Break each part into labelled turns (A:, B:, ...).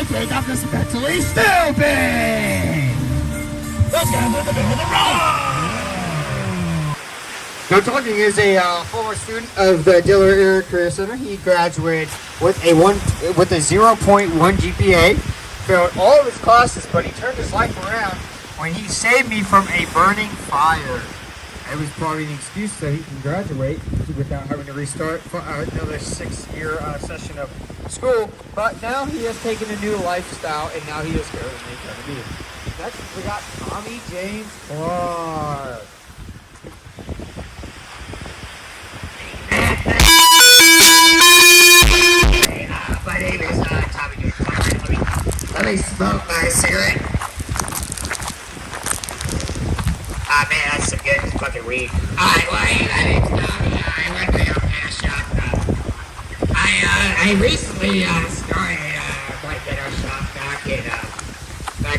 A: I think I'm just mentally stupid! Let's get him in the middle of the road!
B: So Talking is a former student of the Diller Area Career Center. He graduated with a 0.1 GPA, failed all of his classes, but he turned his life around when he saved me from a burning fire. It was probably an excuse that he can graduate without having to restart for another 6-year session of school. But now he has taken a new lifestyle, and now he is currently going to be. Next, we got Tommy James Clark.
C: My name is Tommy James Clark. Let me smoke my cigarette. Ah, man, that's some good fucking weed. Alright, well, my name's Tommy. I work at a gas shop. I recently started my ghetto shop back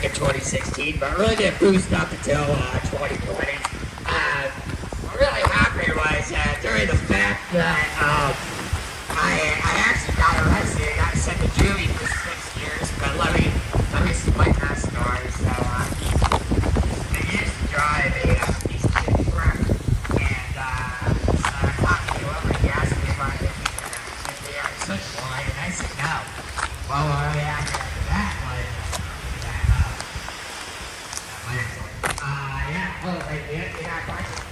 C: in 2016, but really didn't boost up until 2020. What really happened was during the fact that I actually got arrested. I got sent to juvie for 6 years, but let me split that story. So I used to drive a piece of shit truck, and talked to whoever he asked me if I could if they are such wine, and I said no. Well, what after that was yeah. Oh, you got a question?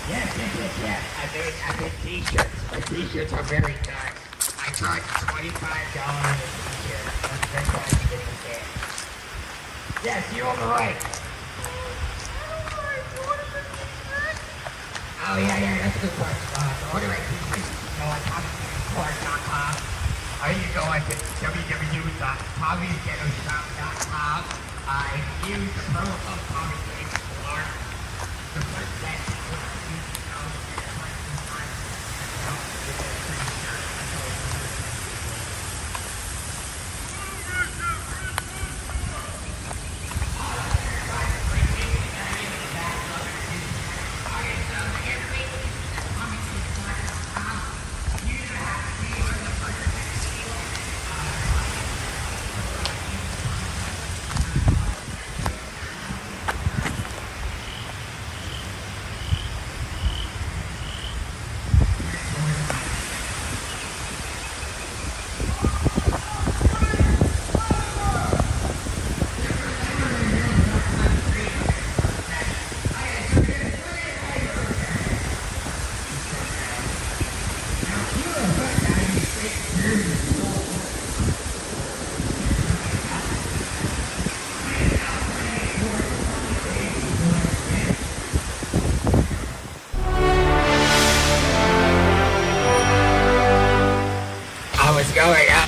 C: Yes. I made t-shirts. My t-shirts are very nice. I charge $25 a t-shirt. That's why you get the can. Yes, you're on the right. Oh, yeah, that's a good question. To order a t-shirt, go on TommyJamesClark.com. Or you go on to www.Tommy'sGhettoShop.com. Use the promo code TommyJamesClark. The first best. Going up.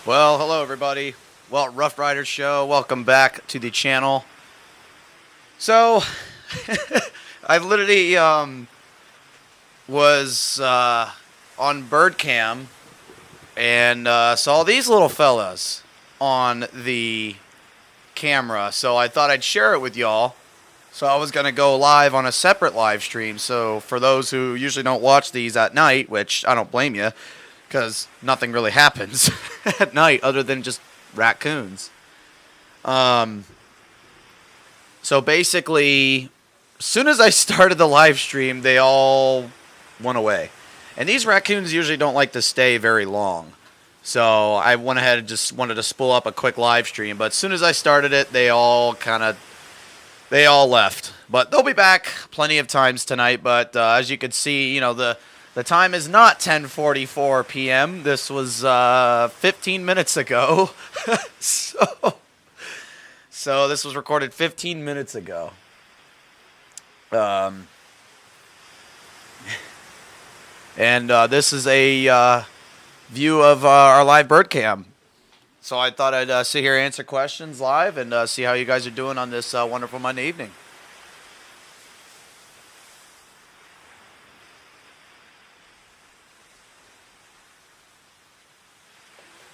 D: Well, hello everybody. Well, Rough Riders Show. Welcome back to the channel. So, I literally was on Birdcam and saw these little fellas on the camera. So I thought I'd share it with y'all. So I was going to go live on a separate live stream. So for those who usually don't watch these at night, which I don't blame you, because nothing really happens at night other than just raccoons. So basically, as soon as I started the live stream, they all went away. And these raccoons usually don't like to stay very long. So I went ahead and just wanted to spool up a quick live stream. But as soon as I started it, they all kind of They all left, but they'll be back plenty of times tonight. But as you can see, the time is not 10:44 p.m. This was 15 minutes ago. so this was recorded 15 minutes ago. And this is a view of our live bird cam. So I thought I'd sit here, answer questions live, and see how you guys are doing on this wonderful Monday evening.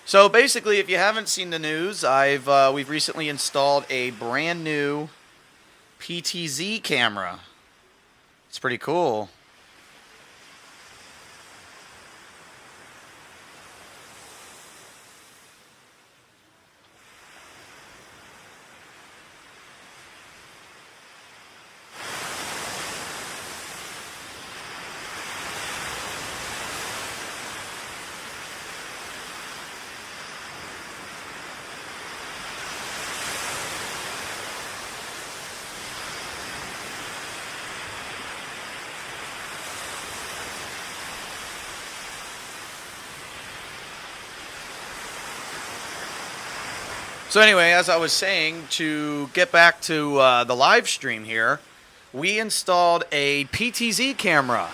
D: So basically, if you haven't seen the news, we've recently installed a brand new PTZ camera. It's pretty cool. So anyway, as I was saying, to get back to the live stream here, we installed a PTZ camera.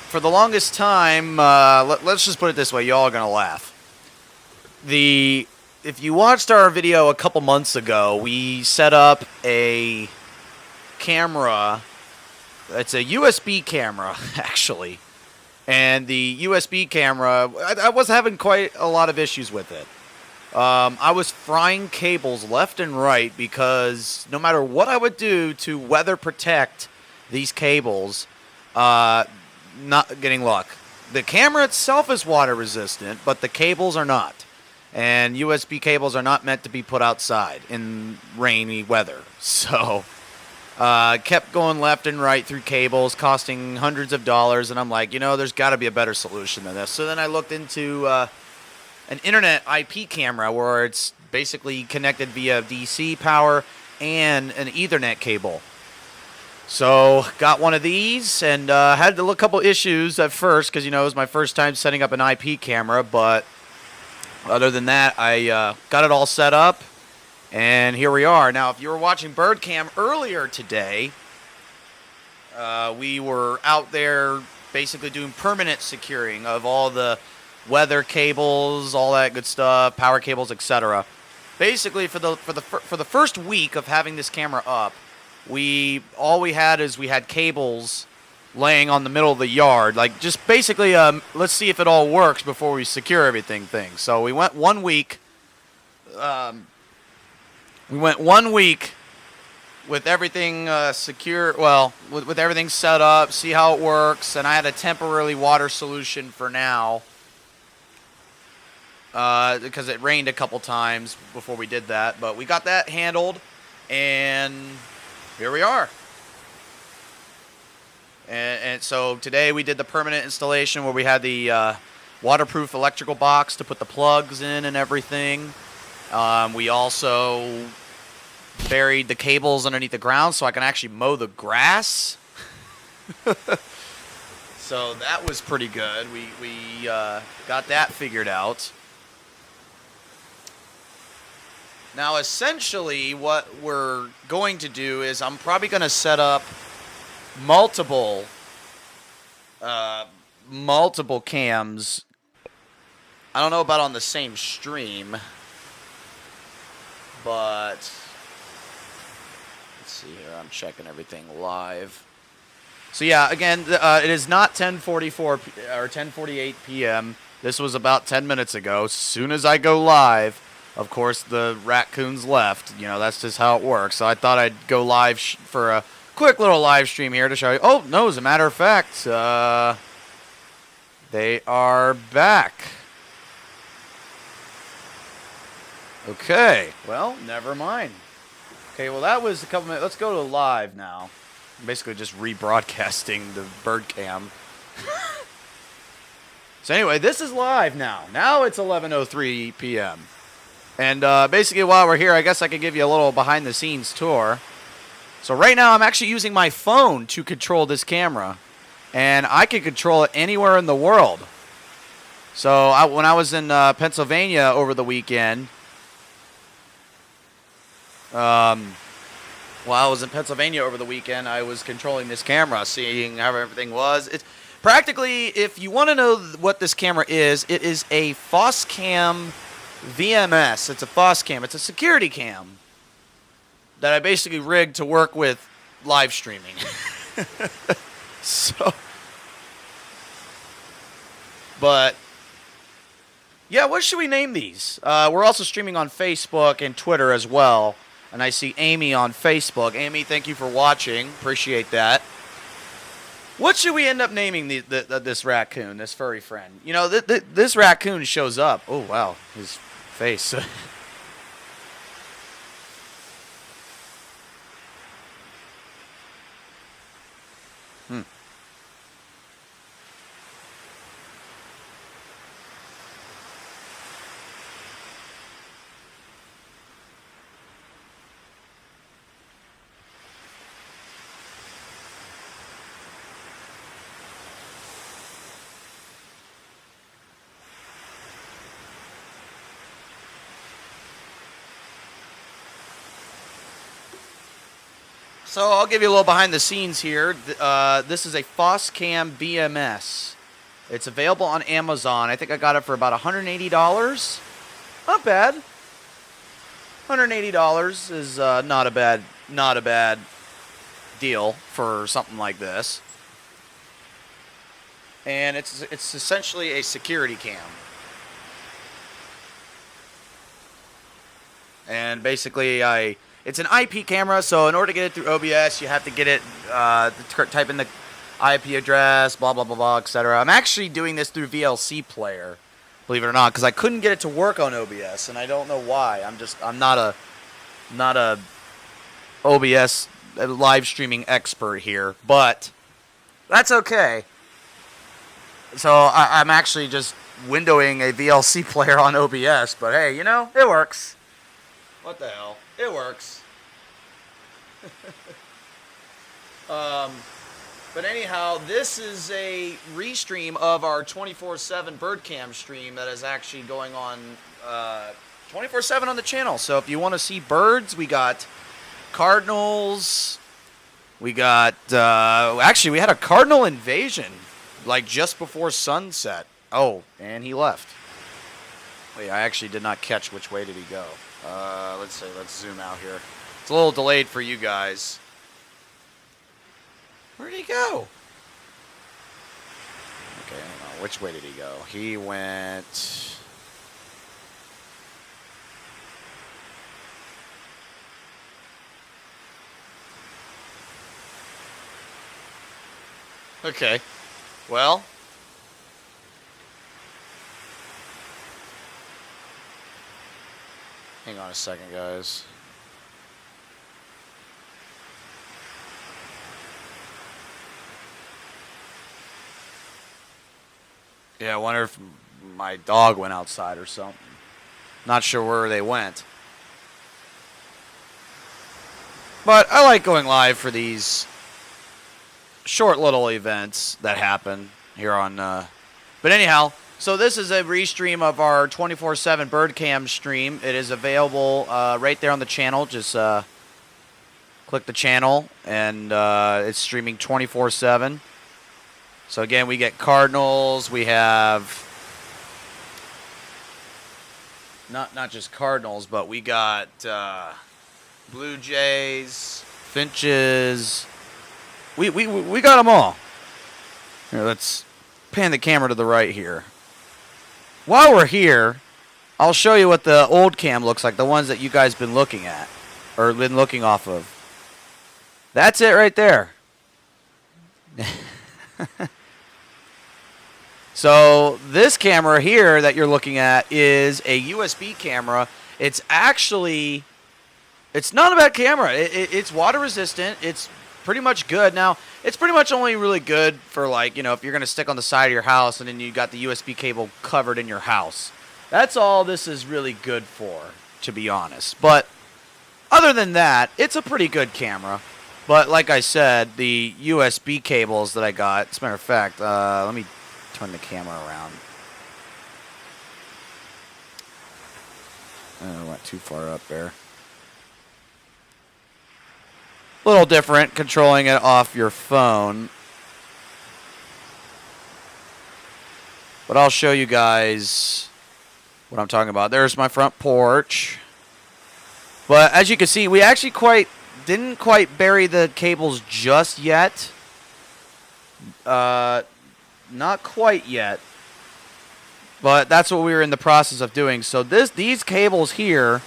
D: For the longest time, let's just put it this way, y'all are going to laugh. If you watched our video a couple months ago, we set up a camera. It's a USB camera, actually. And the USB camera, I was having quite a lot of issues with it. I was frying cables left and right because no matter what I would do to weather protect these cables, not getting luck. The camera itself is water resistant, but the cables are not. And USB cables are not meant to be put outside in rainy weather. So, kept going left and right through cables, costing hundreds of dollars, and I'm like, there's got to be a better solution than this. So then I looked into an internet IP camera where it's basically connected via DC power and an Ethernet cable. So got one of these and had a couple issues at first because, it was my first time setting up an IP camera. But other than that, I got it all set up and here we are. Now, if you were watching BirdCam earlier today, we were out there basically doing permanent securing of all the weather cables, all that good stuff, power cables, etc. Basically, for the first week of having this camera up, we had cables laying on the middle of the yard, like just basically let's see if it all works before we secure everything thing. So we went 1 week. With everything secure, with everything set up, see how it works, and I had a temporary water solution for now. Because it rained a couple times before we did that. But we got that handled, and here we are. And so today we did the permanent installation where we had the waterproof electrical box to put the plugs in and everything. We also buried the cables underneath the ground so I can actually mow the grass. So that was pretty good. We got that figured out. Now, essentially, what we're going to do is I'm probably going to set up multiple cams. I don't know about on the same stream, but let's see here. I'm checking everything live. So yeah, again, it is not 10:44 or 10:48 p.m. This was about 10 minutes ago. As soon as I go live, of course, the Raccoons left. That's just how it works. So I thought I'd go live for a quick little live stream here to show you. Oh, no, as a matter of fact, they are back. Okay, well, never mind. Okay, well, that was a couple minutes. Let's go to live now. I'm basically just rebroadcasting the bird cam. So anyway, this is live now. Now it's 11:03 p.m. And basically while we're here, I guess I could give you a little behind-the-scenes tour. So right now I'm actually using my phone to control this camera, and I can control it anywhere in the world. So when I was in Pennsylvania over the weekend, I was in Pennsylvania over the weekend, I was controlling this camera, seeing how everything was. It's practically, if you want to know what this camera is, it is a Foscam VMS. It's a Foscam. It's a security cam that I basically rigged to work with live streaming. But yeah, what should we name these? We're also streaming on Facebook and Twitter as well. And I see Amy on Facebook. Amy, thank you for watching. Appreciate that. What should we end up naming this raccoon, this furry friend? You know, this raccoon shows up. Oh, wow. His face. So I'll give you a little behind the scenes here. This is a Foscam BMS. It's available on Amazon. I think I got it for about $180. Not bad. $180 is not a bad deal for something like this. And it's essentially a security cam. And basically it's an IP camera, so in order to get it through OBS, you have to get it, type in the IP address, blah, blah, blah, blah, etc. I'm actually doing this through VLC Player, believe it or not, because I couldn't get it to work on OBS, and I don't know why. I'm not a OBS live streaming expert here, but that's okay. So I'm actually just windowing a VLC Player on OBS, but hey, you know, it works. What the hell? It works. But anyhow, this is a restream of our 24/7 Birdcam stream that is actually going on 24/7 on the channel. So if you want to see birds, we got cardinals. We got, actually, we had a cardinal invasion, like just before sunset. Oh, and he left. Wait, I actually did not catch which way did he go. Let's see, let's zoom out here. It's a little delayed for you guys. Where did he go? Okay, I don't know. Which way did he go? He went... Okay. Well... Hang on a second, guys. Yeah, I wonder if my dog went outside or something. Not sure where they went. But I like going live for these short little events that happen here on... But anyhow... So this is a restream of our 24/7 Birdcam stream. It is available right there on the channel. Just click the channel, and it's streaming 24/7. So again, we get cardinals. We have not just cardinals, but we got blue jays, finches. We got them all. Here, let's pan the camera to the right here. While we're here, I'll show you what the old cam looks like, the ones that you guys been looking at, or been looking off of. That's it right there. So this camera here that you're looking at is a USB camera. It's actually, it's not a bad camera. It's water resistant. It's pretty much good. Now, it's pretty much only really good for, like, you know, if you're going to stick on the side of your house and then you got the USB cable covered in your house. That's all this is really good for, to be honest. But other than that, it's a pretty good camera. But like I said, the USB cables that I got, as a matter of fact, let me turn the camera around. I went too far up there. A little different controlling it off your phone. But I'll show you guys what I'm talking about. There's my front porch. But as you can see, we actually didn't quite bury the cables just yet. Not quite yet. But that's what we were in the process of doing. So these cables here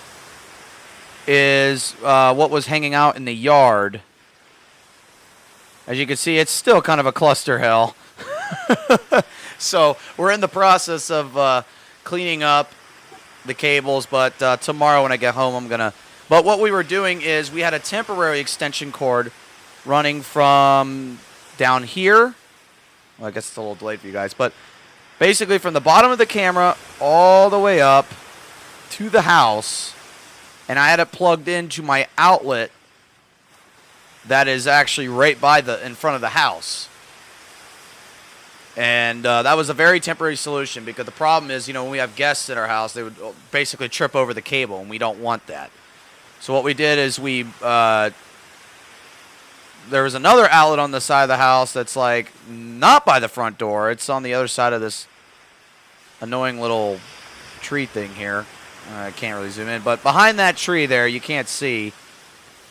D: is what was hanging out in the yard. As you can see, it's still kind of a cluster hell. So we're in the process of cleaning up the cables, but tomorrow when I get home, I'm going to... But what we were doing is we had a temporary extension cord running from down here. Well, I guess it's a little delayed for you guys, but basically from the bottom of the camera all the way up to the house, and I had it plugged into my outlet that is actually right in front of the house. And that was a very temporary solution because the problem is, when we have guests at our house, they would basically trip over the cable, and we don't want that. So what we did is there was another outlet on the side of the house that's like not by the front door. It's on the other side of this annoying little tree thing here. I can't really zoom in, but behind that tree there, you can't see.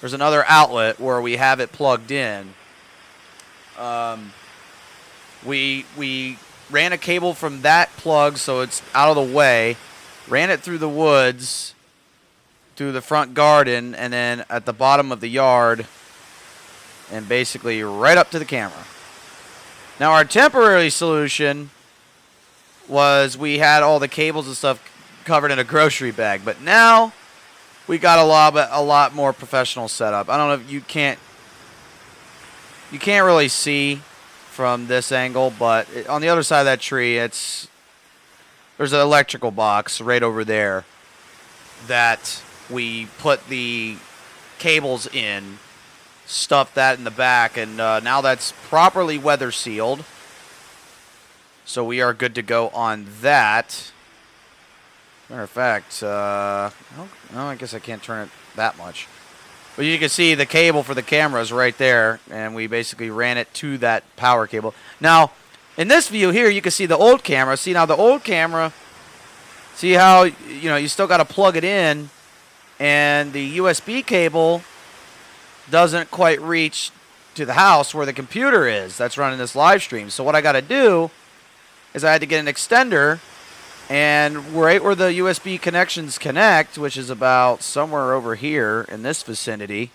D: There's another outlet where we have it plugged in. We ran a cable from that plug so it's out of the way, ran it through the woods, through the front garden, and then at the bottom of the yard, and basically right up to the camera. Now our temporary solution was we had all the cables and stuff covered in a grocery bag, but now we got a lot more professional setup. I don't know if you can't really see from this angle, but on the other side of that tree, there's an electrical box right over there that we put the cables in, stuffed that in the back, and now that's properly weather sealed. So we are good to go on that. Matter of fact, I guess I can't turn it that much. But you can see the cable for the camera is right there, and we basically ran it to that power cable. Now, in this view here, you can see the old camera. See, now the old camera, see how, you still got to plug it in, and the USB cable doesn't quite reach to the house where the computer is that's running this live stream. So what I got to do is I had to get an extender, and right where the USB connections connect, which is about somewhere over here in this vicinity,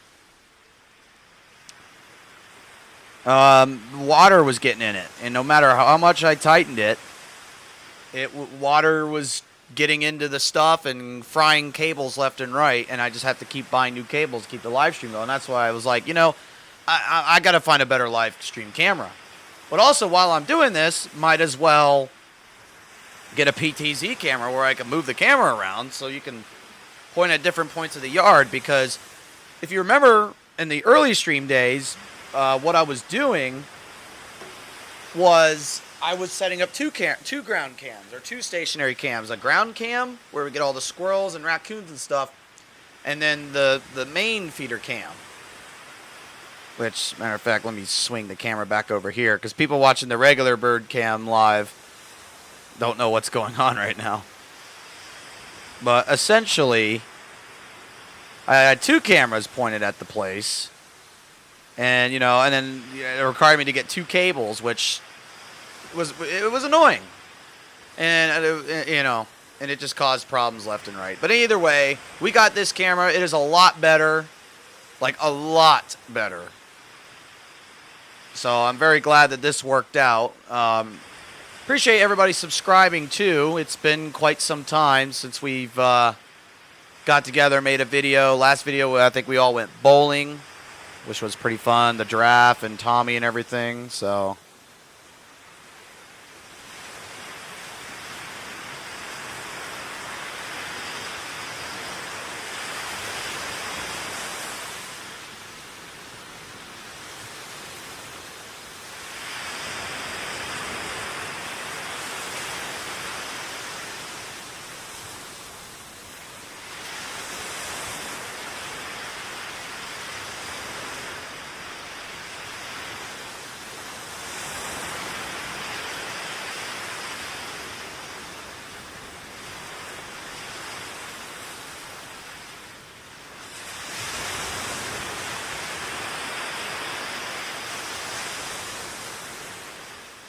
D: water was getting in it. And no matter how much I tightened it, water was getting into the stuff and frying cables left and right. And I just have to keep buying new cables to keep the live stream going. That's why I was like, I got to find a better live stream camera. But also, while I'm doing this, might as well get a PTZ camera where I can move the camera around so you can point at different points of the yard. Because if you remember in the early stream days, what I was doing was I was setting up two ground cams, or two stationary cams. A ground cam where we get all the squirrels and raccoons and stuff, and then the main feeder cam. Which, matter of fact, let me swing the camera back over here because people watching the regular bird cam live don't know what's going on right now. But essentially, I had two cameras pointed at the place, and and then it required me to get two cables, which was annoying, and and it just caused problems left and right. But either way, we got this camera. It is a lot better, like a lot better. So I'm very glad that this worked out. Appreciate everybody subscribing too. It's been quite some time since we've got together, made a video. Last video, I think we all went bowling, which was pretty fun. The giraffe and Tommy and everything. So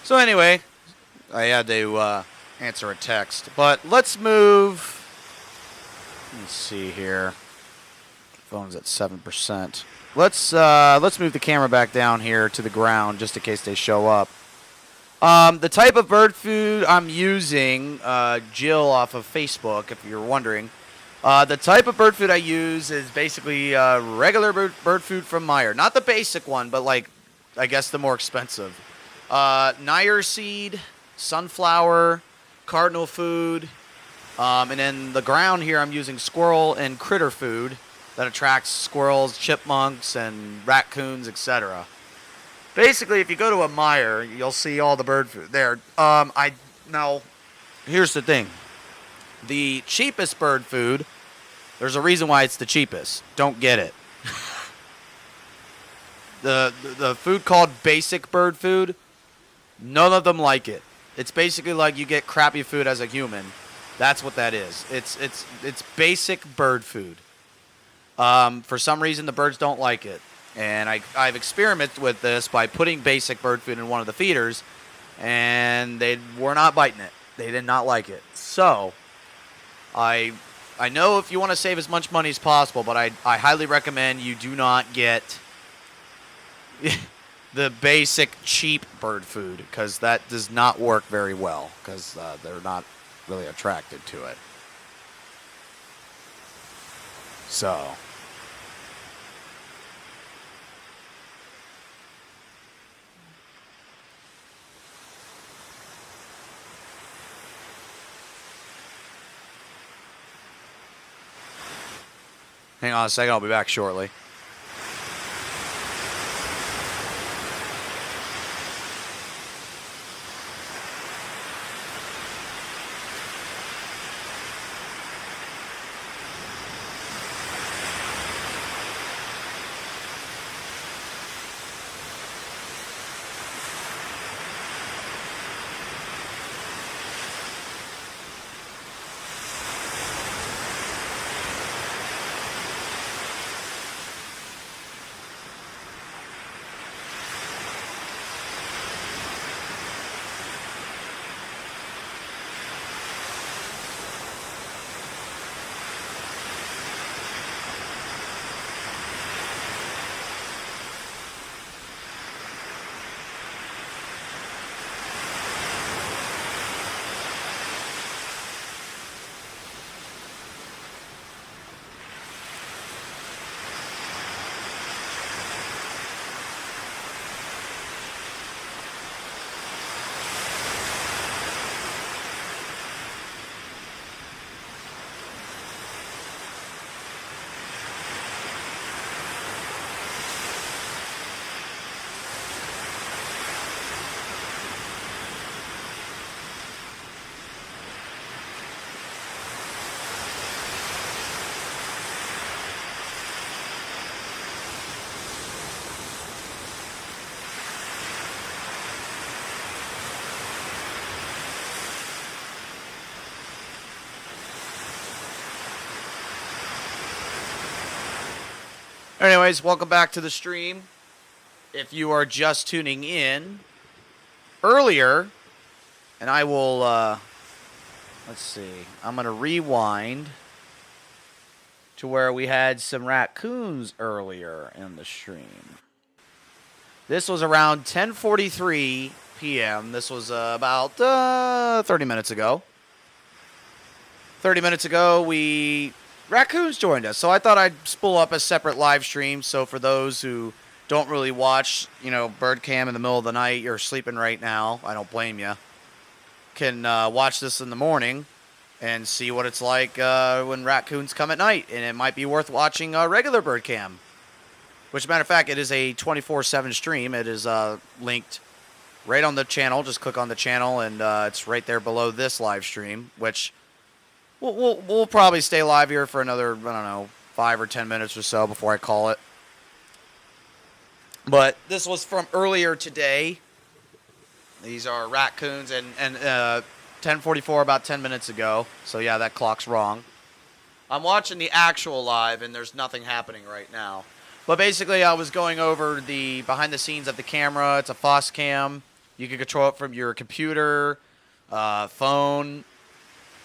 D: So anyway, I had to answer a text. But let's move. Let's see here. Phone's at 7%. Let's move the camera back down here to the ground just in case they show up. The type of bird food I'm using, Jill off of Facebook, if you're wondering. The type of bird food I use is basically regular bird food from Meyer. Not the basic one, but like, I guess the more expensive. Nair seed, sunflower, cardinal food, and then the ground here I'm using squirrel and critter food that attracts squirrels, chipmunks, and raccoons, etc. Basically, if you go to a Meyer, you'll see all the bird food there. Now, here's the thing. The cheapest bird food, there's a reason why it's the cheapest. Don't get it. The food called basic bird food, none of them like it. It's basically like you get crappy food as a human. That's what that is. It's basic bird food. For some reason, the birds don't like it. And I've experimented with this by putting basic bird food in one of the feeders, and they were not biting it. They did not like it. So, I know if you want to save as much money as possible, but I highly recommend you do not get the basic cheap bird food, because that does not work very well, because they're not really attracted to it. So... hang on a second, I'll be back shortly. Anyways, welcome back to the stream. If you are just tuning in, earlier, and I will, let's see, I'm going to rewind to where we had some raccoons earlier in the stream. This was around 10:43 p.m. This was about 30 minutes ago. 30 minutes ago, Raccoons joined us, so I thought I'd spool up a separate live stream. So for those who don't really watch, bird cam in the middle of the night, you're sleeping right now, I don't blame you, can watch this in the morning and see what it's like when raccoons come at night. And it might be worth watching a regular bird cam. Which, as a matter of fact, it is a 24/7 stream. It is linked right on the channel. Just click on the channel, and it's right there below this live stream, which... We'll probably stay live here for another, 5 or 10 minutes or so before I call it. But this was from earlier today. These are raccoons, and 10:44, about 10 minutes ago. So yeah, that clock's wrong. I'm watching the actual live, and there's nothing happening right now. But basically, I was going over the behind the scenes of the camera. It's a FOSS cam. You can control it from your computer, phone,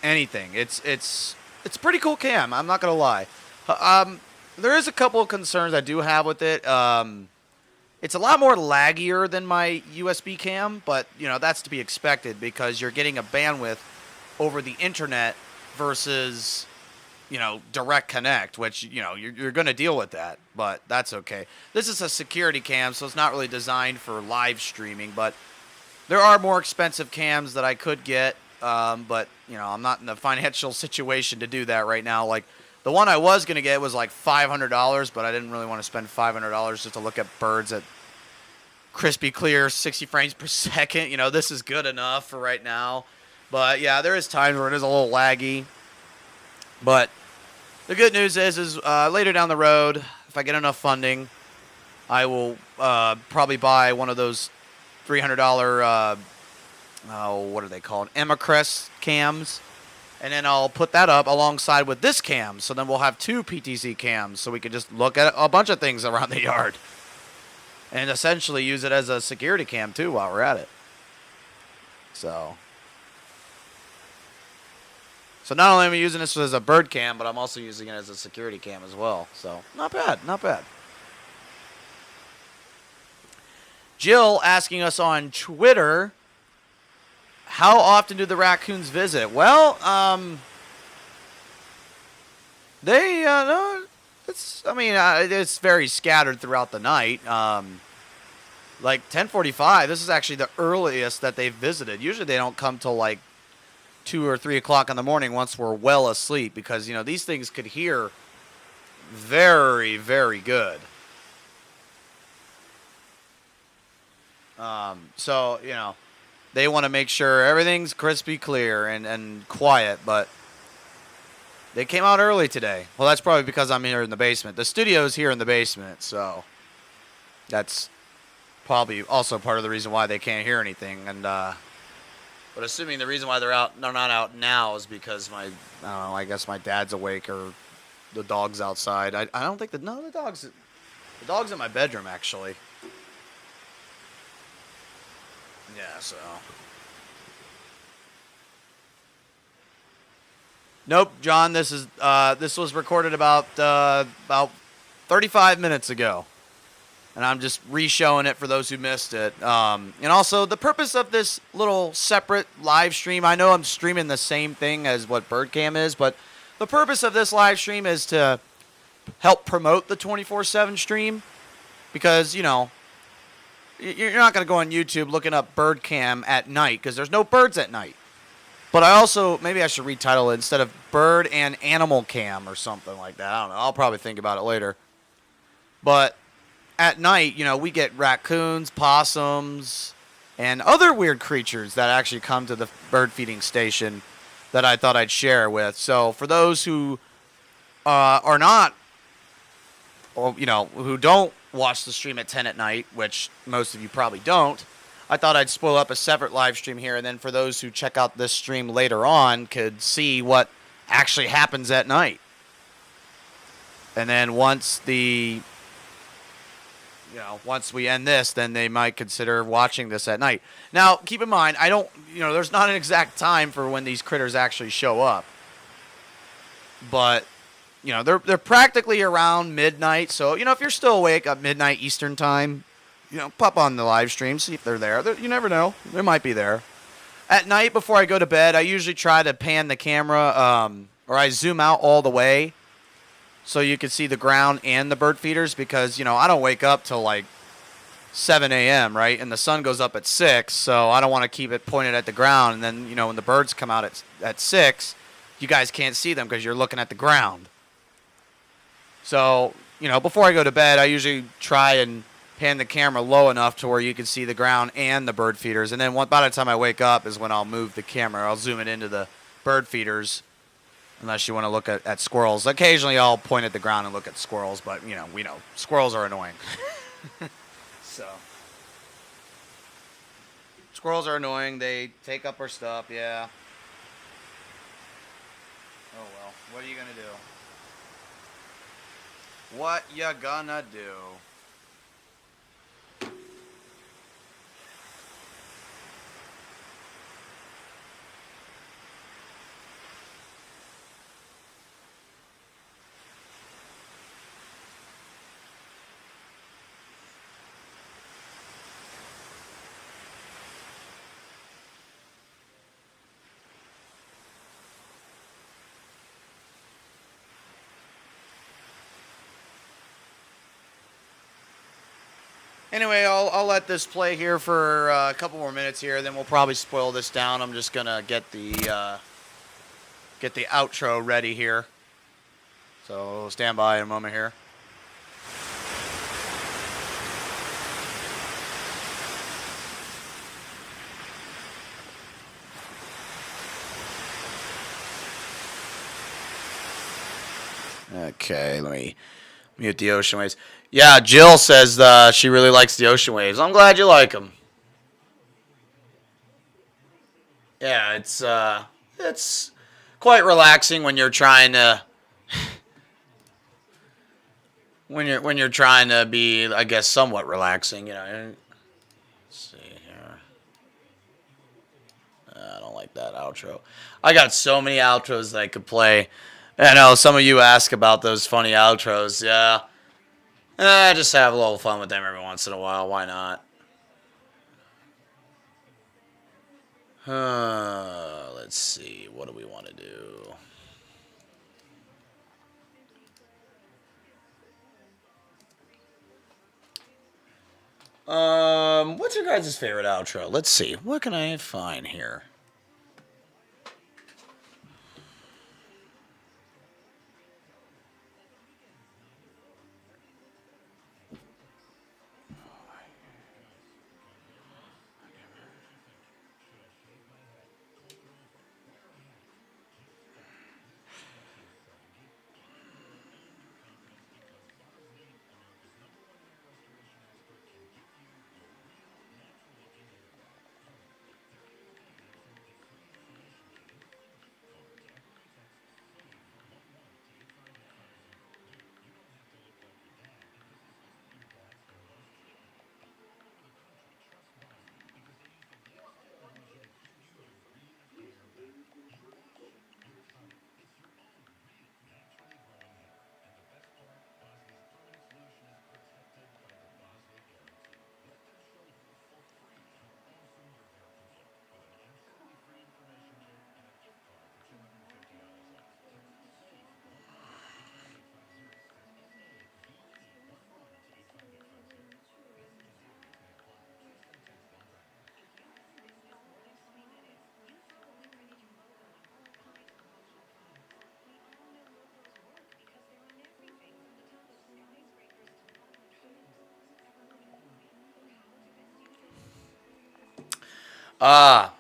D: anything. It's a pretty cool cam. I'm not gonna lie. There is a couple of concerns I do have with it. It's a lot more laggier than my USB cam, but that's to be expected because you're getting a bandwidth over the internet versus direct connect, which you're going to deal with that, but that's okay. This is a security cam, so it's not really designed for live streaming, but there are more expensive cams that I could get, but I'm not in the financial situation to do that right now. Like the one I was going to get was like $500, but I didn't really want to spend $500 just to look at birds at crispy clear 60 frames per second. This is good enough for right now. But yeah, there is times where it is a little laggy. But the good news is later down the road, if I get enough funding, I will probably buy one of those $300, what are they called? Emacrest cams. And then I'll put that up alongside with this cam. So then we'll have two PTZ cams. So we can just look at a bunch of things around the yard. And essentially use it as a security cam too while we're at it. So not only am I using this as a bird cam, but I'm also using it as a security cam as well. So not bad, not bad. Jill asking us on Twitter, how often do the raccoons visit? Well, it's very scattered throughout the night. Like 10:45, this is actually the earliest that they've visited. Usually they don't come till like 2 or 3 o'clock in the morning once we're well asleep because, these things could hear very, very good. So, they want to make sure everything's crispy clear and quiet, but they came out early today. Well, that's probably because I'm here in the basement. The studio's here in the basement, so that's probably also part of the reason why they can't hear anything. And but assuming the reason why they're not out now is because I guess my dad's awake or the dog's outside. I don't think the dog's in my bedroom actually. Yeah, so. Nope, John. This was recorded about 35 minutes ago, and I'm just re-showing it for those who missed it. And also, the purpose of this little separate live stream, I know I'm streaming the same thing as what BirdCam is, but the purpose of this live stream is to help promote the 24/7 stream, because you're not going to go on YouTube looking up BirdCam at night because there's no birds at night. But maybe I should retitle it instead of Bird and Animal Cam or something like that. I don't know. I'll probably think about it later. But at night, we get raccoons, possums, and other weird creatures that actually come to the bird feeding station that I thought I'd share with. So for those who are not, or who don't watch the stream at 10 at night, which most of you probably don't, I thought I'd spoil up a separate live stream here, and then for those who check out this stream later on could see what actually happens at night. And then once we end this, then they might consider watching this at night. Now, keep in mind, there's not an exact time for when these critters actually show up. But, they're practically around midnight. So, if you're still awake at midnight Eastern time, pop on the live stream, see if they're there. You never know. They might be there. At night, before I go to bed, I usually try to pan the camera, or I zoom out all the way so you can see the ground and the bird feeders, because, I don't wake up till like 7 a.m., right? And the sun goes up at 6, so I don't want to keep it pointed at the ground. And then, when the birds come out at 6, you guys can't see them because you're looking at the ground. So, before I go to bed, I usually try and pan the camera low enough to where you can see the ground and the bird feeders. And then by the time I wake up is when I'll move the camera. I'll zoom it into the bird feeders, unless you want to look at squirrels. Occasionally I'll point at the ground and look at squirrels, but, we know squirrels are annoying. So. Squirrels are annoying. They take up our stuff, yeah. Oh, well. What are you going to do? What you gonna do? Anyway, I'll let this play here for a couple more minutes here. Then we'll probably spoil this down. I'm just gonna get the outro ready here. So stand by in a moment here. Okay, let me mute the ocean waves. Yeah, Jill says she really likes the ocean waves. I'm glad you like them. Yeah, it's quite relaxing when you're trying to when you're trying to be, I guess, somewhat relaxing. You know. Let's see here. I don't like that outro. I got so many outros that I could play. I know some of you ask about those funny outros. Yeah. Just have a little fun with them every once in a while. Why not? Let's see. What do we want to do? What's your guys' favorite outro? Let's see. What can I find here?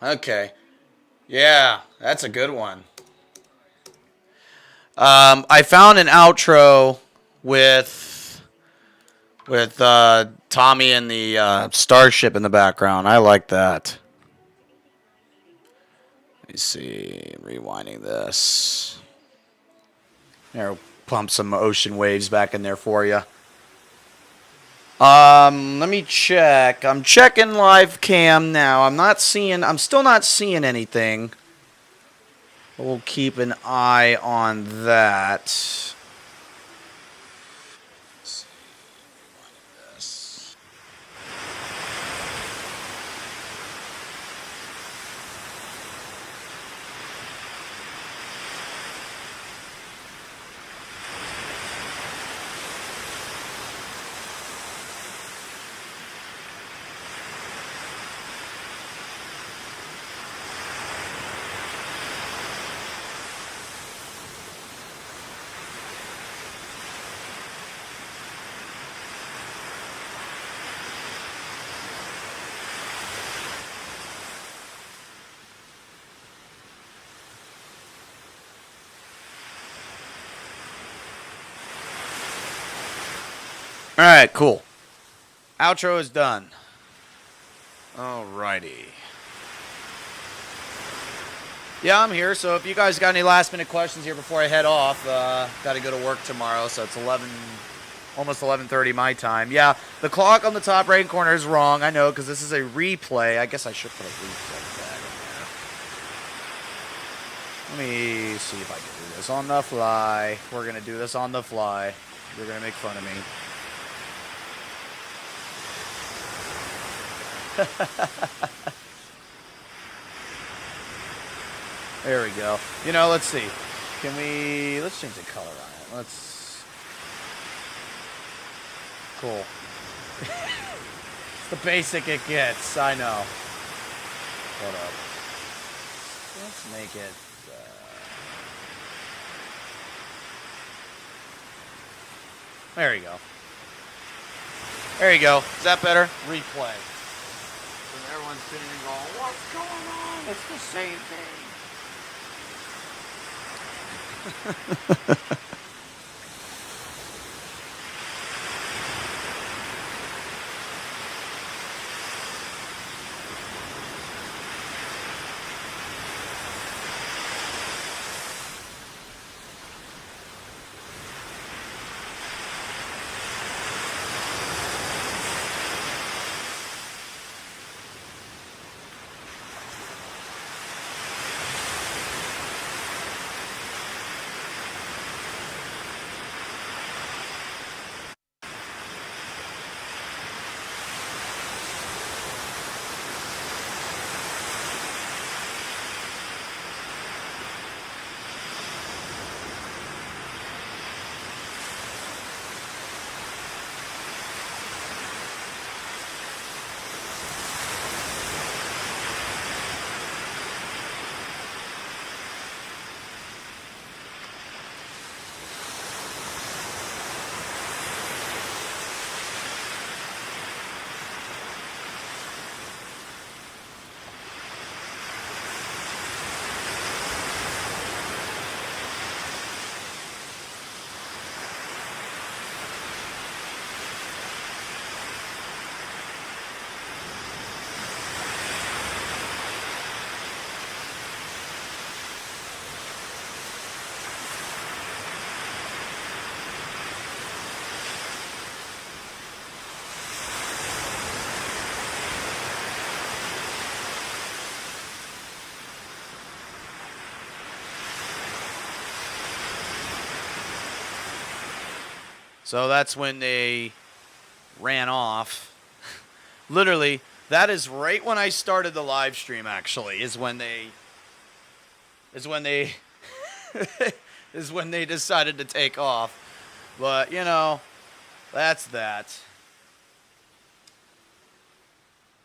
D: Okay. Yeah, that's a good one. I found an outro with Tommy and the starship in the background. I like that. Let me see. Rewinding this. There, pump some ocean waves back in there for you. Let me check. I'm checking live cam now. I'm still not seeing anything. We'll keep an eye on that. Alright, cool. Outro is done. Alrighty. Yeah, I'm here, so if you guys got any last minute questions here before I head off, got to go to work tomorrow, so it's almost 11:30 my time. Yeah, the clock on the top right corner is wrong, I know, because this is a replay. I guess I should put a replay tag in there. Let me see if I can do this on the fly. We're going to do this on the fly. You're going to make fun of me. There we go. You know, let's see. Let's change the color on it. Cool. the basic it gets. I know. Hold up. Let's make it. There you go. There you go. Is that better? Replay. And everyone's sitting and going, "What's going on? It's the same thing." So that's when they ran off. Literally, that is right when I started the live stream. Actually, is when they is when they decided to take off. But you know, that's that.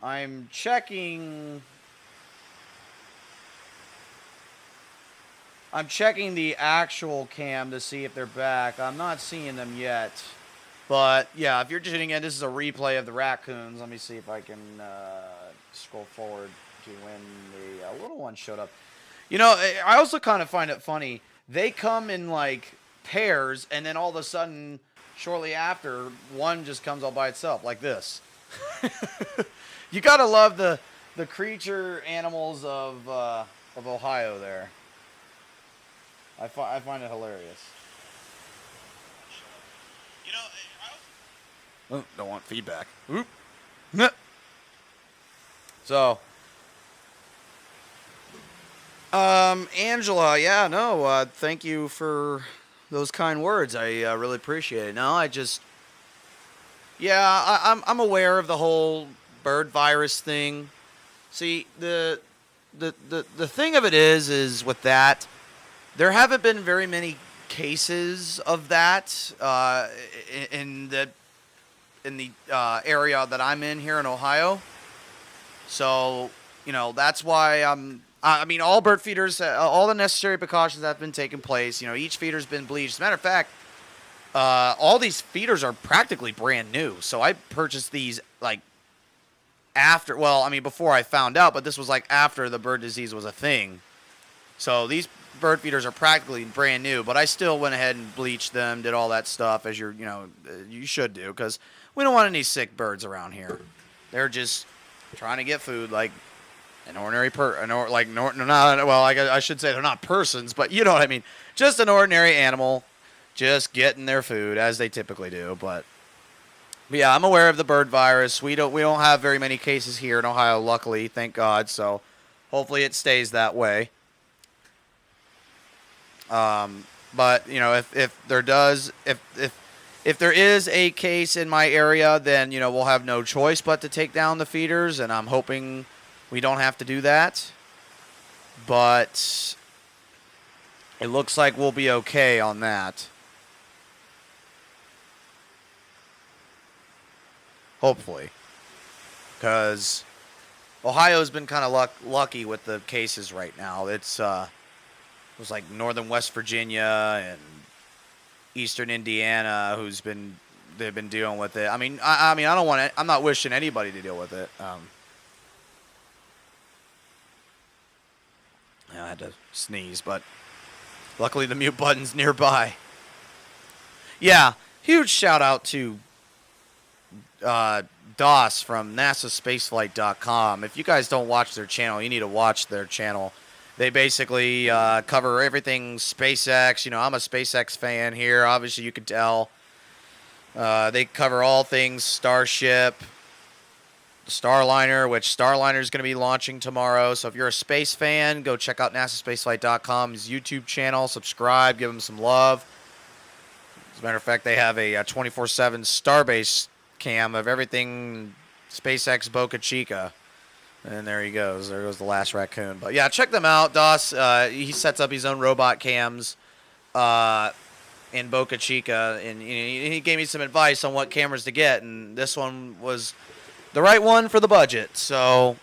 D: I'm checking the actual cam to see if they're back. I'm not seeing them yet. But, yeah, if you're just tuning in, this is a replay of the Raccoons. Let me see if I can scroll forward to when the little one showed up. You know, I also kind of find it funny. They come in, like, pairs, and then all of a sudden, shortly after, one just comes all by itself, like this. You gotta love the creature animals of Ohio there. I find it hilarious. You know, don't want feedback. Oop. So, Angela, yeah, no, thank you for those kind words. I really appreciate it. No, I'm aware of the whole bird virus thing. See, the thing of it is with that, there haven't been very many cases of that in the area that I'm in here in Ohio. So, you know, that's why I mean, all bird feeders, all the necessary precautions have been taking place. You know, each feeder's been bleached. As a matter of fact, all these feeders are practically brand new. So I purchased these like before I found out, but this was like after the bird disease was a thing. So these bird feeders are practically brand new, but I still went ahead and bleached them, did all that stuff as you should do, because we don't want any sick birds around here. They're just trying to get food like an ordinary I should say they're not persons, but you know what I mean. Just an ordinary animal, just getting their food as they typically do. But yeah, I'm aware of the bird virus. We don't have very many cases here in Ohio, luckily, thank God. So hopefully it stays that way. But you know, if there is a case in my area, then you know we'll have no choice but to take down the feeders, and I'm hoping we don't have to do that. But it looks like we'll be okay on that. Hopefully. because Ohio's been kind of lucky with the cases right now. It was like northern West Virginia and eastern Indiana they've been dealing with it. I mean, I mean, I don't want to. I'm not wishing anybody to deal with it. Yeah, I had to sneeze, but luckily the mute button's nearby. Yeah, huge shout out to DOS from NASASpaceflight.com. If you guys don't watch their channel, you need to watch their channel. They basically cover everything SpaceX. You know, I'm a SpaceX fan here. Obviously, you can tell. They cover all things Starship, Starliner, which Starliner is going to be launching tomorrow. So if you're a space fan, go check out NASASpaceflight.com's YouTube channel. Subscribe. Give them some love. As a matter of fact, they have a 24/7 Starbase cam of everything SpaceX Boca Chica. And there he goes. There goes the last raccoon. But yeah, check them out. DOS, he sets up his own robot cams in Boca Chica. And he gave me some advice on what cameras to get. And this one was the right one for the budget. So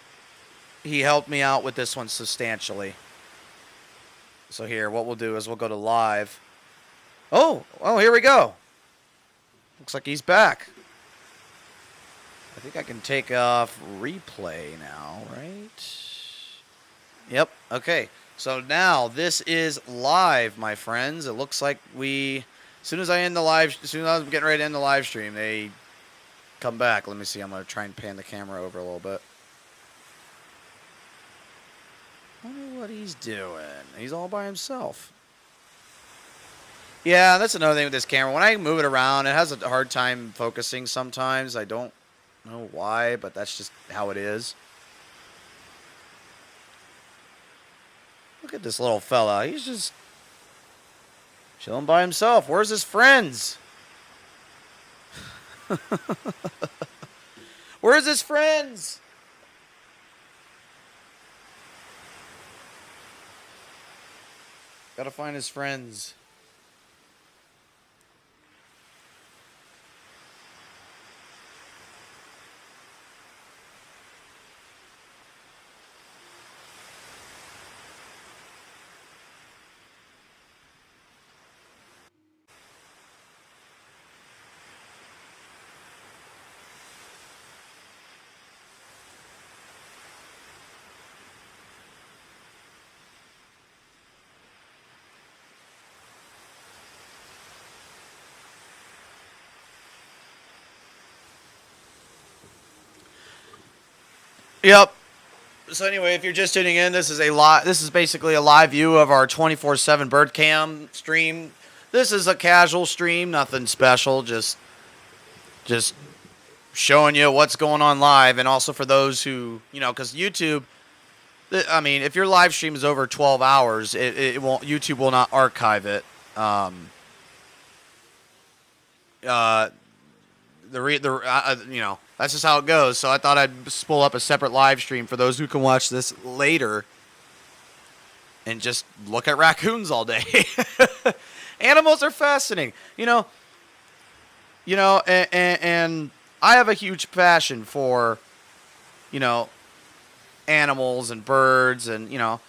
D: he helped me out with this one substantially. So here, what we'll do is we'll go to live. Oh, here we go. Looks like he's back. I think I can take off replay now, right? Yep, okay. So now this is live, my friends. It looks like as soon as I'm getting ready to end the live stream, they come back. Let me see, I'm going to try and pan the camera over a little bit. Wonder what he's doing. He's all by himself. Yeah, that's another thing with this camera. When I move it around, it has a hard time focusing sometimes. I don't know why, but that's just how it is. Look at this little fella. He's just chilling by himself. Where's his friends? Where's his friends? Gotta find his friends. Yep. So anyway, if you're just tuning in, this is basically a live view of our 24/7 bird cam stream. This is a casual stream, nothing special, just showing you what's going on live, and also for those who, cuz YouTube, I mean, if your live stream is over 12 hours, YouTube will not archive it. That's just how it goes. So I thought I'd spool up a separate live stream for those who can watch this later and just look at raccoons all day. Animals are fascinating, and I have a huge passion for, animals and birds and, and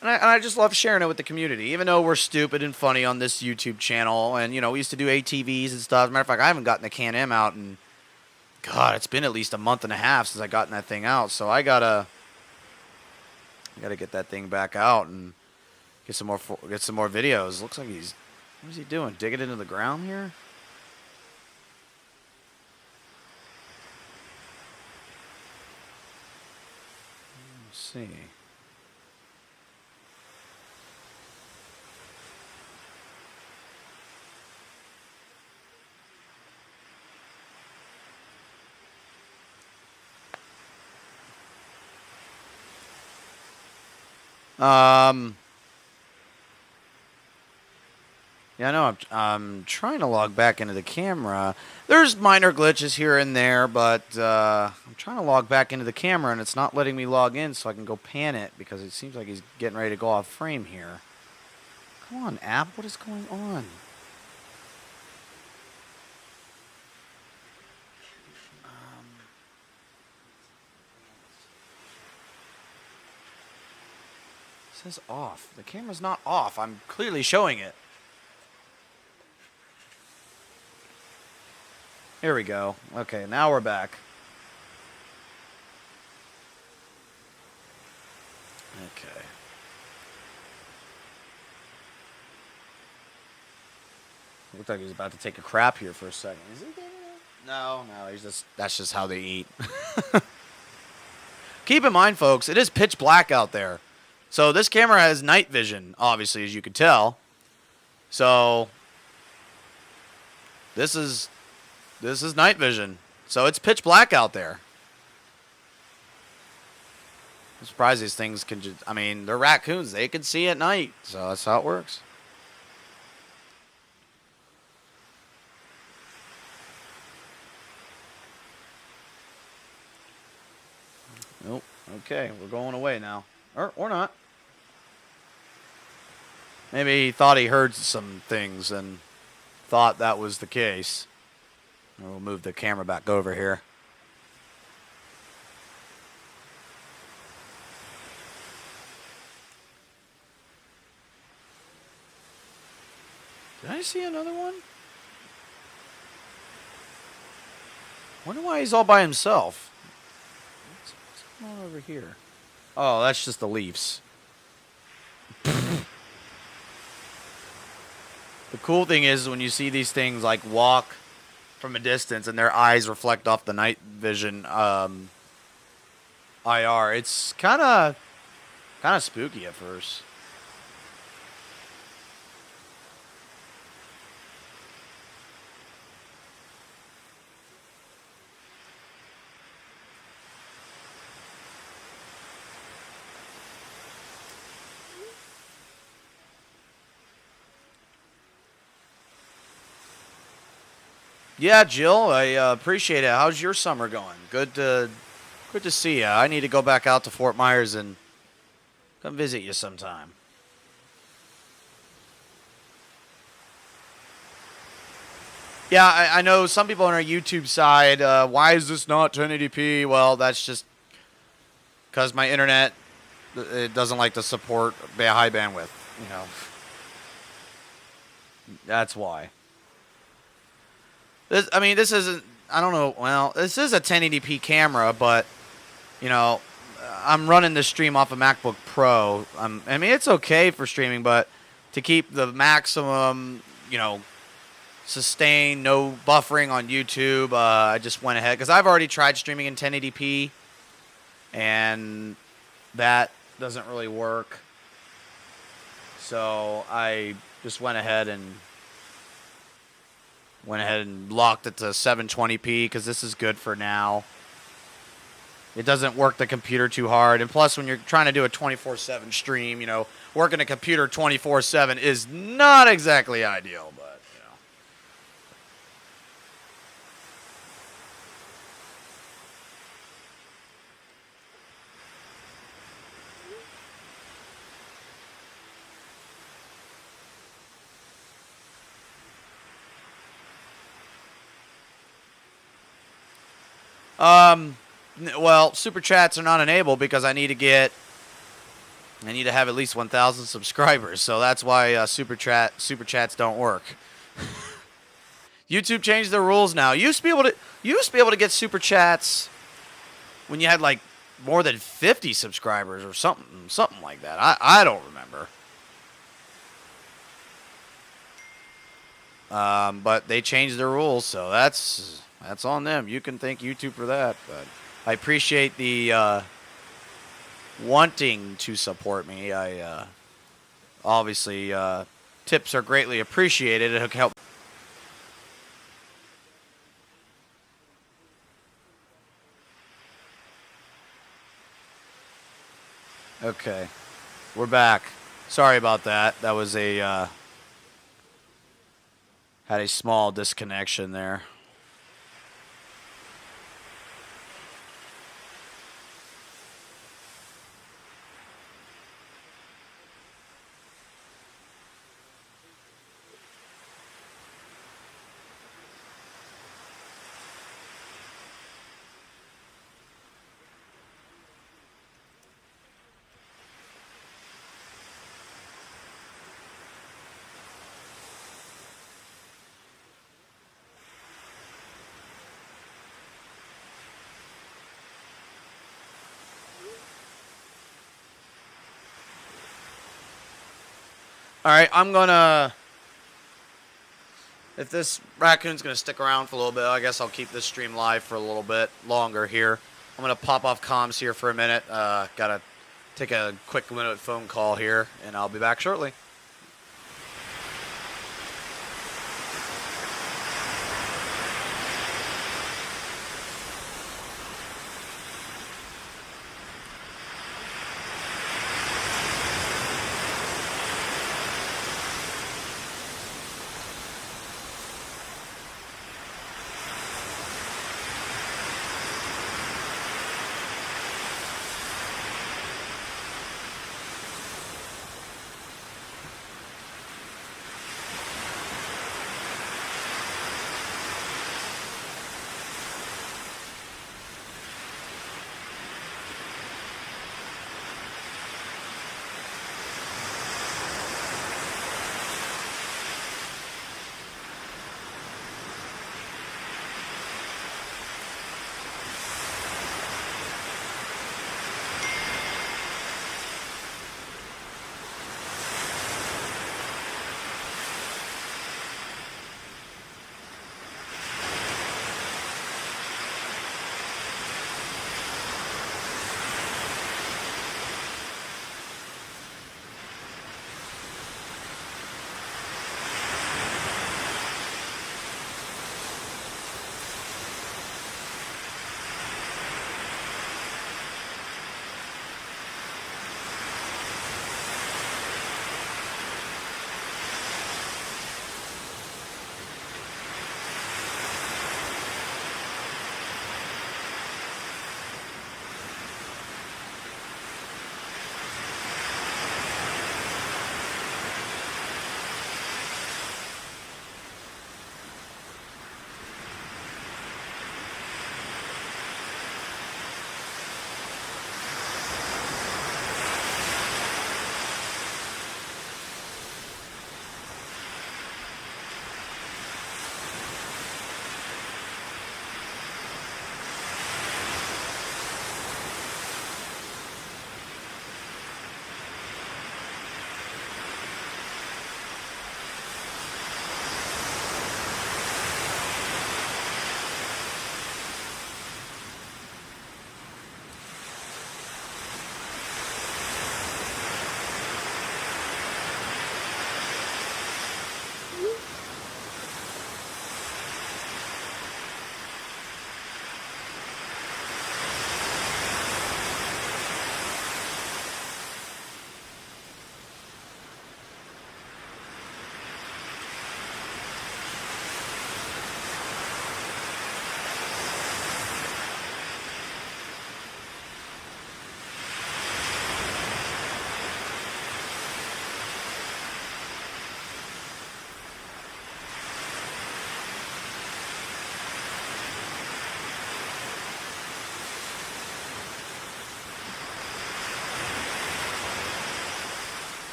D: I just love sharing it with the community, even though we're stupid and funny on this YouTube channel. And, we used to do ATVs and stuff. As a matter of fact, I haven't gotten the Can-Am out in, God, it's been at least a month and a half since I gotten that thing out. So I gotta get that thing back out and get some more videos. Looks like what is he doing? Digging into the ground here? Let's see. Yeah, I know. I'm trying to log back into the camera. There's minor glitches here and there, but I'm trying to log back into the camera, and it's not letting me log in so I can go pan it because it seems like he's getting ready to go off frame here. Come on, app. What is going on? says off. The camera's not off. I'm clearly showing it. Here we go. Okay, now we're back. Okay. Looked like he was about to take a crap here for a second. Is he getting it? No, that's just how they eat. Keep in mind, folks, it is pitch black out there. So this camera has night vision, obviously, as you can tell. So this is night vision. So it's pitch black out there. I'm surprised these things can just, I mean, they're raccoons. They can see at night. So that's how it works. Nope. Okay, we're going away now. Or not. Maybe he thought he heard some things and thought that was the case. We'll move the camera back over here. Did I see another one? Wonder why he's all by himself. What's going on over here? Oh, that's just the leaves. The cool thing is when you see these things like walk from a distance and their eyes reflect off the night vision IR, it's kind of spooky at first. Yeah, Jill, I appreciate it. How's your summer going? Good to see you. I need to go back out to Fort Myers and come visit you sometime. Yeah, I know some people on our YouTube side, why is this not 1080p? Well, that's just because my internet, it doesn't like to support high bandwidth, you know. That's why. This isn't, I don't know, well, this is a 1080p camera, but, you know, I'm running this stream off a MacBook Pro. I mean, it's okay for streaming, but to keep the maximum, you know, sustain, no buffering on YouTube, I just went ahead, because I've already tried streaming in 1080p, and that doesn't really work. So I just went ahead and locked it to 720p because this is good for now. It doesn't work the computer too hard. And plus, when you're trying to do a 24/7 stream, you know, working a computer 24/7 is not exactly ideal, but, well, super chats are not enabled because I need to have at least 1,000 subscribers. So that's why super chats don't work. YouTube changed their rules now. You used to be able to get super chats when you had like more than 50 subscribers or something like that. I don't remember. But they changed their rules, so that's on them. You can thank YouTube for that, but I appreciate the wanting to support me. I obviously tips are greatly appreciated. It help. Okay, we're back. Sorry about that. That was had a small disconnection there. All right, I'm gonna. If this raccoon's gonna stick around for a little bit, I guess I'll keep this stream live for a little bit longer here. I'm gonna pop off comms here for a minute. Gotta take a quick minute phone call here, and I'll be back shortly.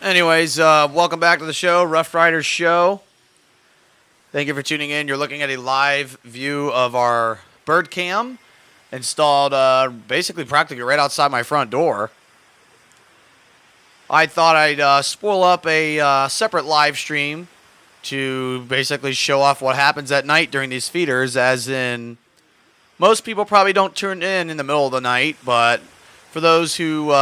D: Anyways, welcome back to the show, Rough Riders Show. Thank you for tuning in. You're looking at a live view of our bird cam installed basically practically right outside my front door. I thought I'd spool up a separate live stream to basically show off what happens at night during these feeders, as in most people probably don't tune in the middle of the night, but for those who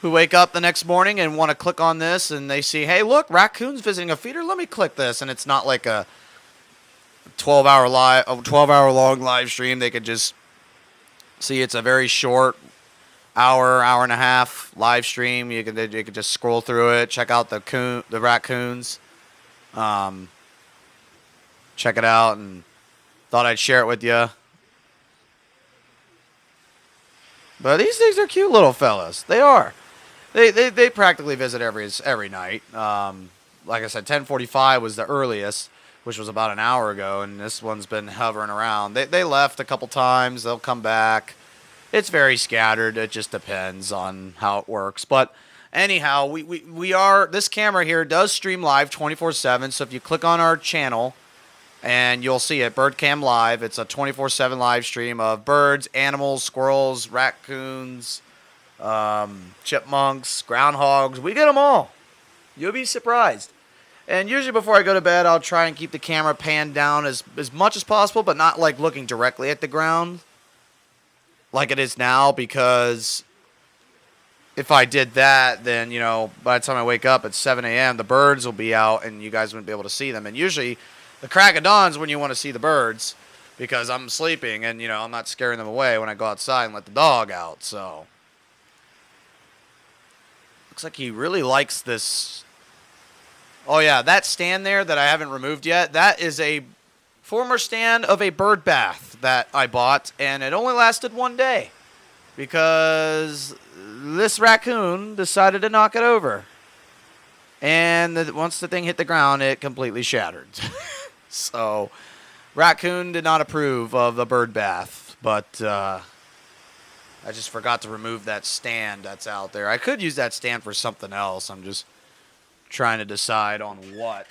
D: wake up the next morning and want to click on this and they see, hey, look, raccoons visiting a feeder, let me click this, and it's not like a 12-hour long live stream. They could just see it's a very short hour and a half live stream. You could just scroll through it, check out the raccoons. check it out and thought I'd share it with you. But these things are cute little fellas. They are. They practically visit every night. Like I said, 10:45 was the earliest, which was about an hour ago, and this one's been hovering around. They left a couple times. They'll come back. It's very scattered. It just depends on how it works. But anyhow, we are, this camera here does stream live 24/7. So if you click on our channel, and you'll see it, BirdCam Live. It's a 24/7 live stream of birds, animals, squirrels, raccoons, chipmunks, groundhogs. We get them all. You'll be surprised. And usually before I go to bed, I'll try and keep the camera panned down as much as possible, but not like looking directly at the ground like it is now, because if I did that, then, you know, by the time I wake up at 7 a.m., the birds will be out and you guys wouldn't be able to see them. And usually the crack of dawn's when you want to see the birds, because I'm sleeping and, you know, I'm not scaring them away when I go outside and let the dog out. So looks like he really likes this. Oh yeah, that stand there that I haven't removed yet, that is a former stand of a bird bath that I bought, and it only lasted one day because this raccoon decided to knock it over. And once the thing hit the ground, it completely shattered. So, Raccoon did not approve of the bird bath, but I just forgot to remove that stand that's out there. I could use that stand for something else. I'm just trying to decide on what.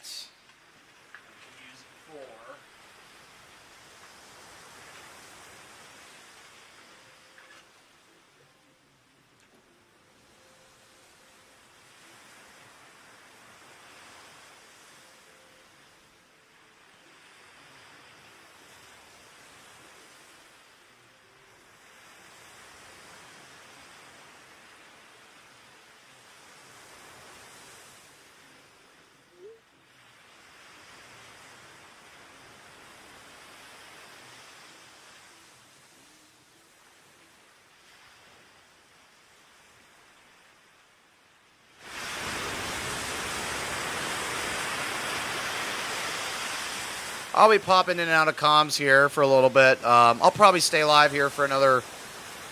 D: I'll be popping in and out of comms here for a little bit. I'll probably stay live here for another,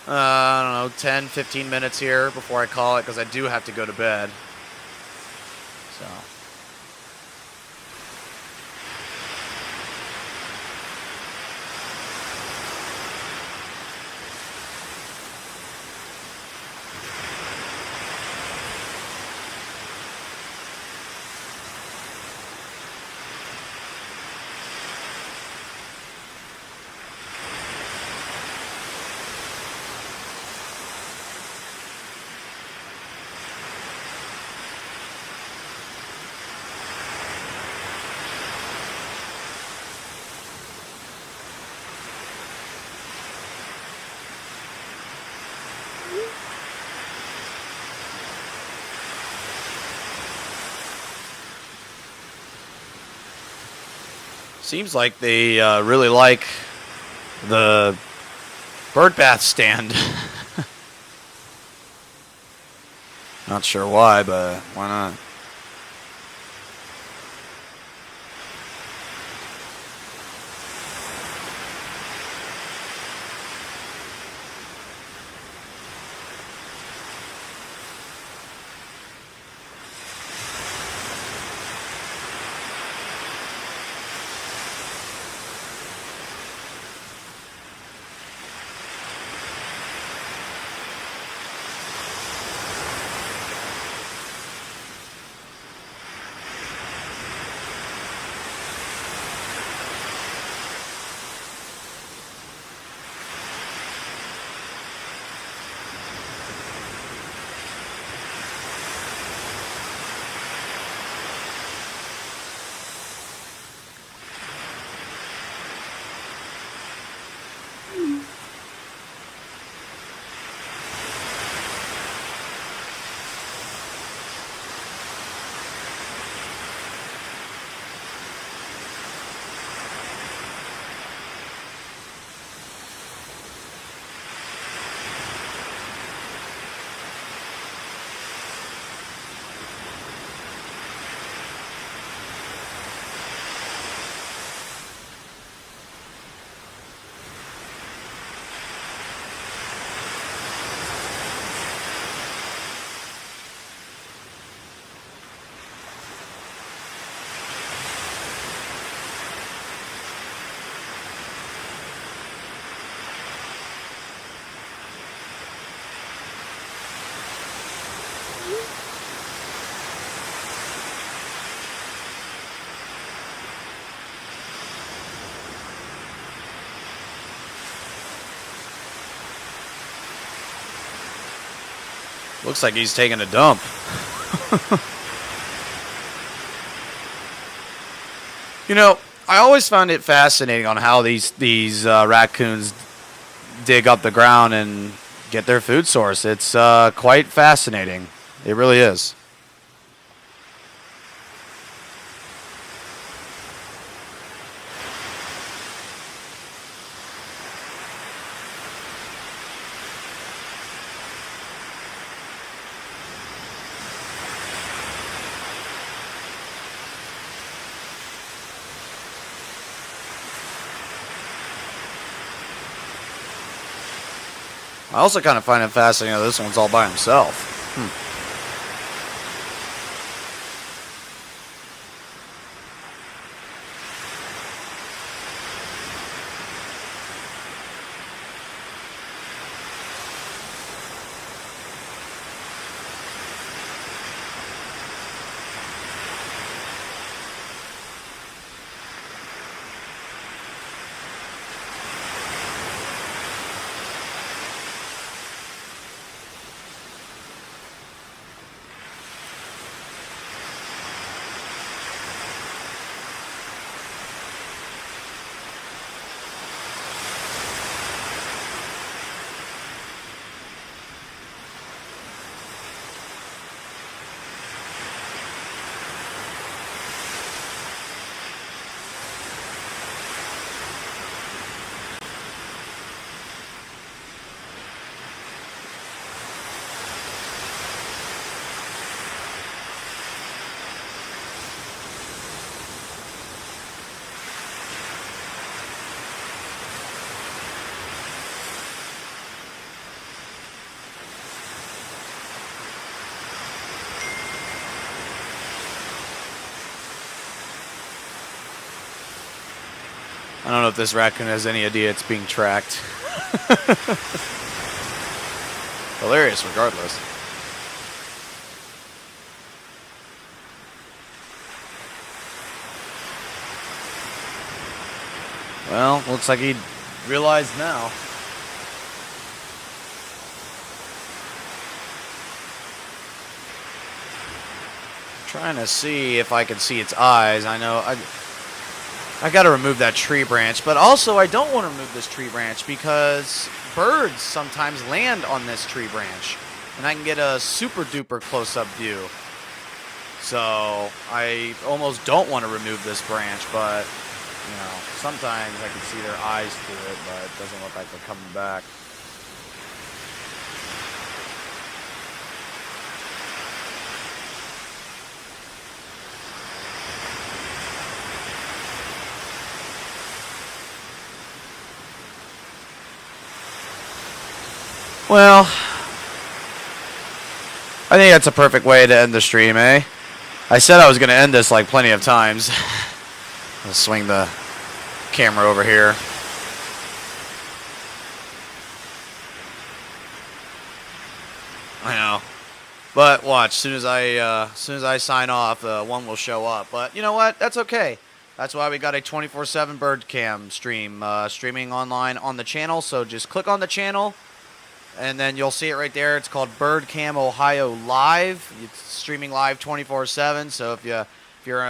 D: I don't know, 10, 15 minutes here before I call it, because I do have to go to bed. So. Seems like they really like the bird bath stand. Not sure why, but why not? Looks like he's taking a dump. You know, I always found it fascinating on how these raccoons dig up the ground and get their food source. It's quite fascinating. It really is. I also kind of find it fascinating that this one's all by himself. I don't know if this raccoon has any idea it's being tracked. Hilarious regardless. Well, looks like he realized now. Trying to see if I can see its eyes. I know I got to remove that tree branch, but also I don't want to remove this tree branch because birds sometimes land on this tree branch, and I can get a super duper close-up view. So I almost don't want to remove this branch, but you know, sometimes I can see their eyes through it, but it doesn't look like they're coming back. Well, I think that's a perfect way to end the stream, eh? I said I was going to end this like plenty of times. Let's swing the camera over here. I know. But watch, as soon as I sign off, one will show up. But you know what? That's okay. That's why we got a 24/7 bird cam stream, streaming online on the channel. So just click on the channel, and then you'll see it right there. It's called Bird Cam Ohio Live. It's streaming live 24/7. So if you're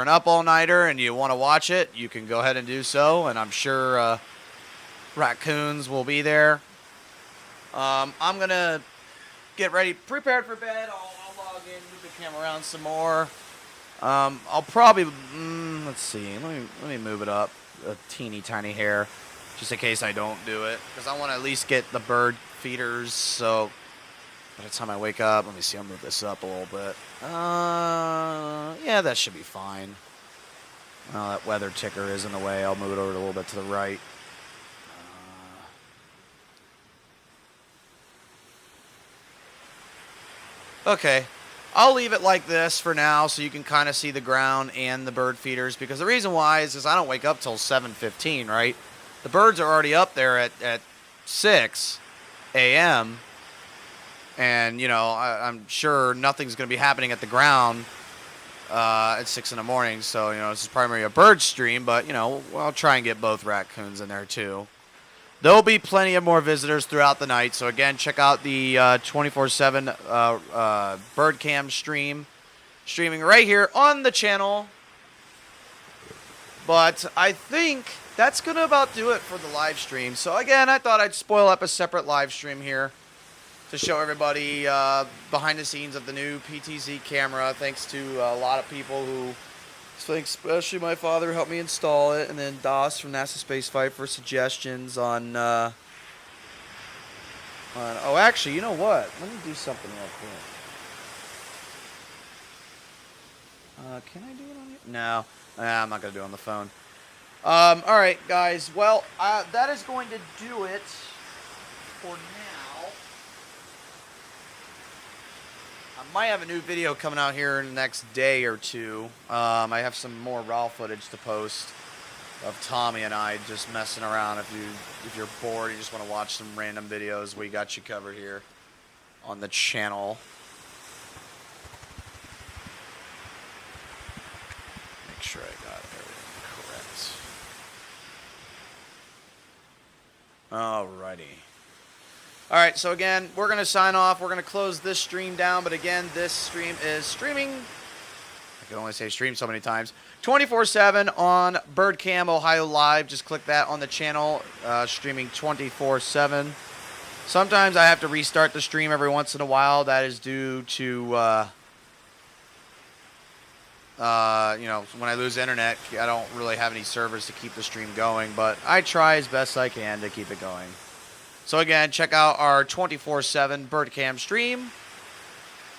D: an up all nighter and you want to watch it, you can go ahead and do so. And I'm sure Raccoons will be there. I'm gonna get ready, prepared for bed. I'll log in, move the camera around some more. I'll probably let's see. Let me move it up a teeny tiny hair, just in case I don't do it, because I want to at least get the bird feeders. So by the time I wake up, let me see. I'll move this up a little bit. Yeah, that should be fine. Oh, that weather ticker is in the way. I'll move it over a little bit to the right. Okay, I'll leave it like this for now so you can kind of see the ground and the bird feeders, because the reason why is I don't wake up till 7:15, right? The birds are already up there at 6 a.m. And, you know, I'm sure nothing's going to be happening at the ground at 6 in the morning. So, you know, this is primarily a bird stream, but, you know, I'll try and get both raccoons in there too. There'll be plenty of more visitors throughout the night. So again, check out the 24/7 bird cam streaming right here on the channel. But I think that's going to about do it for the live stream. So again, I thought I'd spoil up a separate live stream here to show everybody behind the scenes of the new PTZ camera. Thanks to a lot of people who, especially my father, helped me install it, and then DOS from NASA Spaceflight for suggestions on. Oh, actually, you know what? Let me do something real quick. Can I do it on here? No, I'm not gonna do it on the phone. All right, guys. Well, that is going to do it for now. I might have a new video coming out here in the next day or two. I have some more raw footage to post of Tommy and I just messing around. If you're bored, you just want to watch some random videos, we got you covered here on the channel. Make sure I got everything correct. Alrighty. Alright, so again, we're going to sign off. We're going to close this stream down. But again, this stream is streaming. I can only say stream so many times. 24/7 on Birdcam Ohio Live. Just click that on the channel. Streaming 24/7. Sometimes I have to restart the stream every once in a while. That is due to, you know, when I lose internet, I don't really have any servers to keep the stream going. But I try as best I can to keep it going. So again, check out our 24/7 Birdcam stream.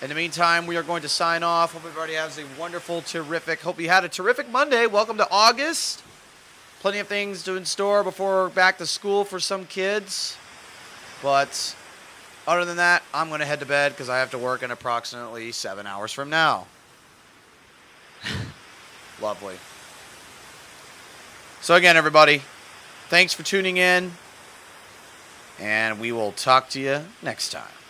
D: In the meantime, we are going to sign off. Hope everybody has a wonderful, terrific, hope you had a terrific Monday. Welcome to August. Plenty of things to in store before back to school for some kids. But other than that, I'm going to head to bed because I have to work in approximately 7 hours from now. Lovely. So again, everybody, thanks for tuning in. And we will talk to you next time.